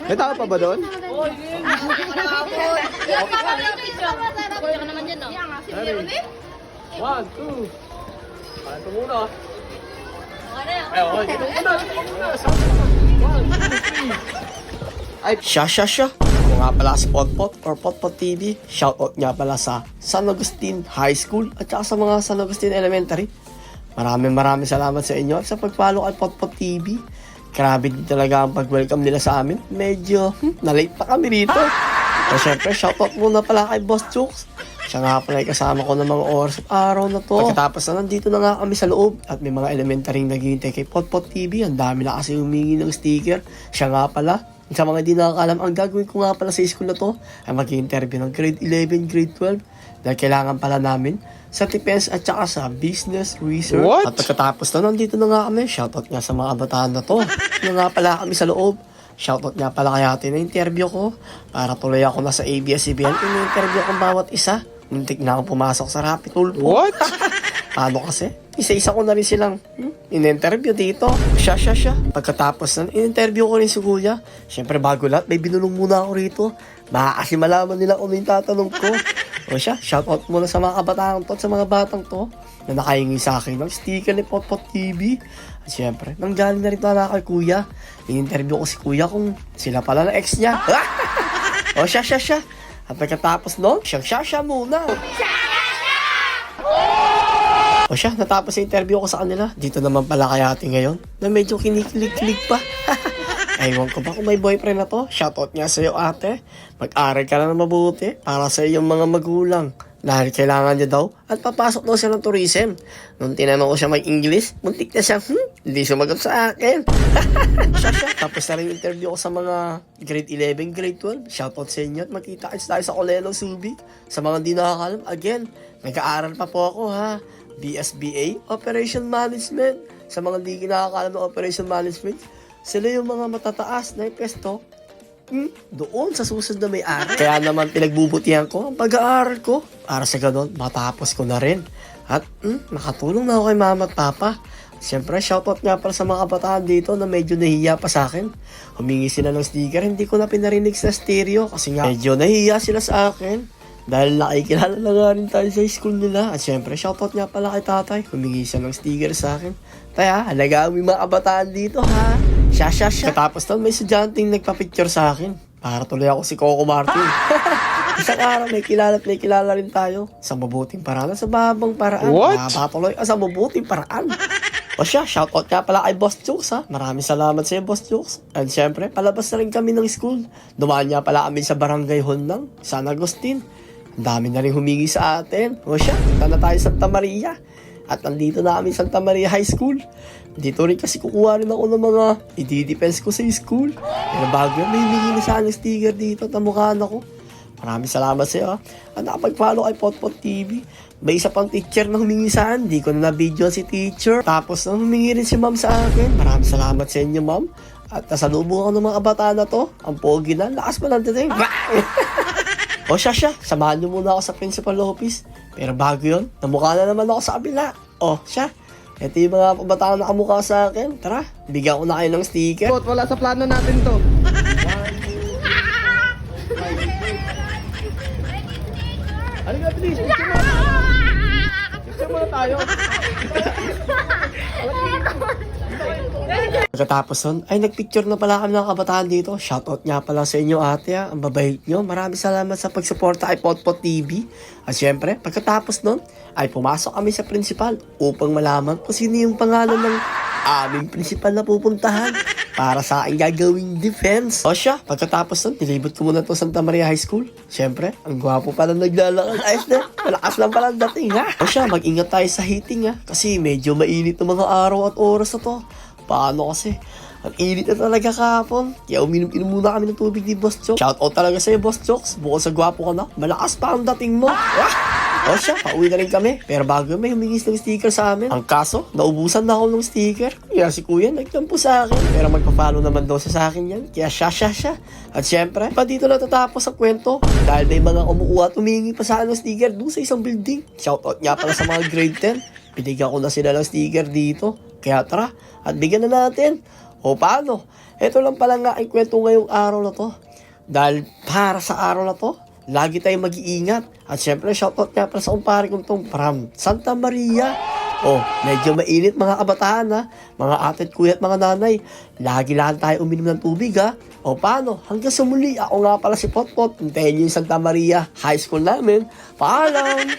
May tao pa ba doon? Kuya ka naman dyan, no? One, two. Ito muna. Okay. Dito muna. One, two, three. Ay, siya. Ako nga pala si Potpot or Potpot TV. Shoutout nga pala sa San Agustin High School at saka sa mga San Agustin Elementary. Maraming salamat sa inyo at sa pag-follow kay Potpot TV. Grabe din talaga ang pag-welcome nila sa amin. Medyo na-late pa kami rito. So syempre, shoutout muna pala kay Boss Chooks. Siya nga pala ay kasama ko ng mga oras at araw na to. Pagkatapos na nandito na nga kami sa loob at may mga elementary naghihintay kay Potpot TV. Ang dami na kasi humingi ng sticker. Siya nga pala. Sa mga di nakakalam, ang gagawin ko nga pala sa school na to ay mag-interview ng grade 11, grade 12 dahil kailangan pala namin sa defense at saka sa business research. What? At pagkatapos na nandito na nga kami, shoutout nga sa mga kabataan na to. Nga nga pala kami sa loob. Shoutout nga pala kay ate na interview ko para tuloy ako na sa ABS-CBN. In-interview ko bawat isa. Muntik na ako pumasok sa Rapid Tulpo. What? Paano kasi? Isa-isa ko na rin silang in-interview dito. Siya. Pagkatapos na in-interview ko rin si Kuya. Siyempre bago lahat, may binulong muna ako rito. Baka kasi malaman nila kung yung tatanong ko. O siya, shoutout muna sa mga kabataan to at sa mga batang to na nakahingi sa akin ng sticker ni Potpot TV. At siyempre, nanggaling na rin na kay Kuya. In-interview ko si Kuya kung sila pala na ex niya. O siya. At pagkatapos nun, siya muna. O siya, natapos yung interview ko sa kanila. Dito naman pala kay ate ngayon na medyo kinikilig-kilig pa. Ewan ko ba kung may boyfriend na to? Shoutout nga sa'yo ate. Mag-aral ka na mabuti para sa iyong mga magulang. Dahil kailangan niya daw at papasok daw siya ng tourism. Nung tinanong ko siya mag-English, muntik na siya, hindi sumagot sa akin. siya. Tapos na rin yung interview ko sa mga grade 11, grade 12. Shoutout sa inyo at magkita-kits tayo sa Colelo Subic. Sa mga di nakakalam, again, nag-aaral pa po ako ha. BSBA, Operation Management. Sa mga di nakakalam ng Operation Management, sila yung mga matataas na pesto doon sa susunod na may-ari. Kaya naman pinagbubutihan ko ang pag-aaral ko para sa ganun matapos ko na rin. At nakatulong na ako kay mama at papa. Siyempre, shoutout nga pala sa mga kabataan dito na medyo nahiya pa sa akin. Humingi sila ng sticker, hindi ko na pinarinig sa stereo kasi nga medyo nahiya sila sa akin. Dahil nakikilala na nga rin tayo sa school nila. At syempre, shoutout nga pala kay tatay. Humingi siya ng sticker sa akin. Kaya, halagaan mo yung mga kabataan dito ha. Siya. Katapos nun, may estudyanteng nagpa-picture sa akin. Para tuloy ako si Coco Martin. Isang araw, may kilala rin tayo. Sa mabuting paraan, sa mahabang paraan. What? Mapatuloy sa mabuting paraan. O siya, shoutout nga pala kay Boss Chooks ha. Maraming salamat sa iyo, Boss Chooks. And syempre, palabas na rin kami ng school. Dumaan nga pala kami sa barangay hall ng San Agustin. Ang dami na rin humingi sa atin. O siya, punta na tayo Santa Maria. At nandito na kami Santa Maria High School. Dito rin kasi kukuha rin ako ng mga i-defense ko sa school. Pero bago yan, may humingi na sa akin sticker dito at namukhaan ako. Maraming salamat sa iyo. At nakapag-follow kay Potpot TV. May isa pang teacher na humingi sa akin. Di ko na na-video si teacher. Tapos nang humingi rin si ma'am sa akin. Maraming salamat sa inyo, ma'am. At nasalubong ako ng mga kabataan na to. Ang pogi na. Lakas pa lang dating. O siya, samahan niyo muna ako sa principal office. Pero bago yun, namukha na naman ako sa kabila. O siya, ito yung mga kabataan na kamukha sa akin. Tara, bigyan ko na kayo ng sticker. Bot, wala sa plano natin to. Ano nga, please? Picture muna tayo. Pagkatapos nun, ay nagpicture na pala kami ng kabataan dito. Shoutout nga pala sa inyo ate ha. Ang babait nyo. Maraming salamat sa pagsuporta kay Potpot TV. At syempre, pagkatapos nun, ay pumasok kami sa principal upang malaman kung sino yung pangalan ng aming principal na pupuntahan para sa aking gagawing defense. O siya, pagkatapos nun, nilibot ko muna to Santa Maria High School. Syempre, ang gwapo pala naglalakad. Ayos na, malakas lang pala dating ha. O siya, mag-ingat tayo sa heating ha. Kasi medyo mainit ng mga araw at oras na to. Paano kasi? Ang init na talaga kahapon. Kaya uminom-inom muna kami ng tubig ni Boss Chooks. Shoutout talaga sa'yo, Boss Chooks. Bukod sa gwapo ka na, malakas pa ang dating mo. O siya, pauwi na rin kami. Pero bago may humingis ng sticker sa amin. Ang kaso, naubusan na ako ng sticker. Kaya si kuya nagtampo sa akin. Pero magpa-follow naman daw sa akin yan. Kaya siya. At syempre, pa dito natatapos ang kwento. Dahil may mga umukuha at humingi pa sa akin ng sticker doon sa isang building. Shoutout nga pala sa mga grade 10. Binigyan ko na sila ng sticker dito. Kaya tara, at bigyan na natin. O paano? Ito lang pala nga ang kwento ngayong araw na to. Dahil para sa araw na to, lagi tayong mag-iingat. At syempre, shoutout nga pala sa kumpare kong tong from Santa Maria. Oh, medyo mainit mga kabataan ha. Mga atit kuya at mga nanay. Lagi lang tayo uminom ng tubig ha. O paano? Hanggang sa muli, ako nga pala si Potpot. Hintayin niyo yung Santa Maria High School namin. Paalam!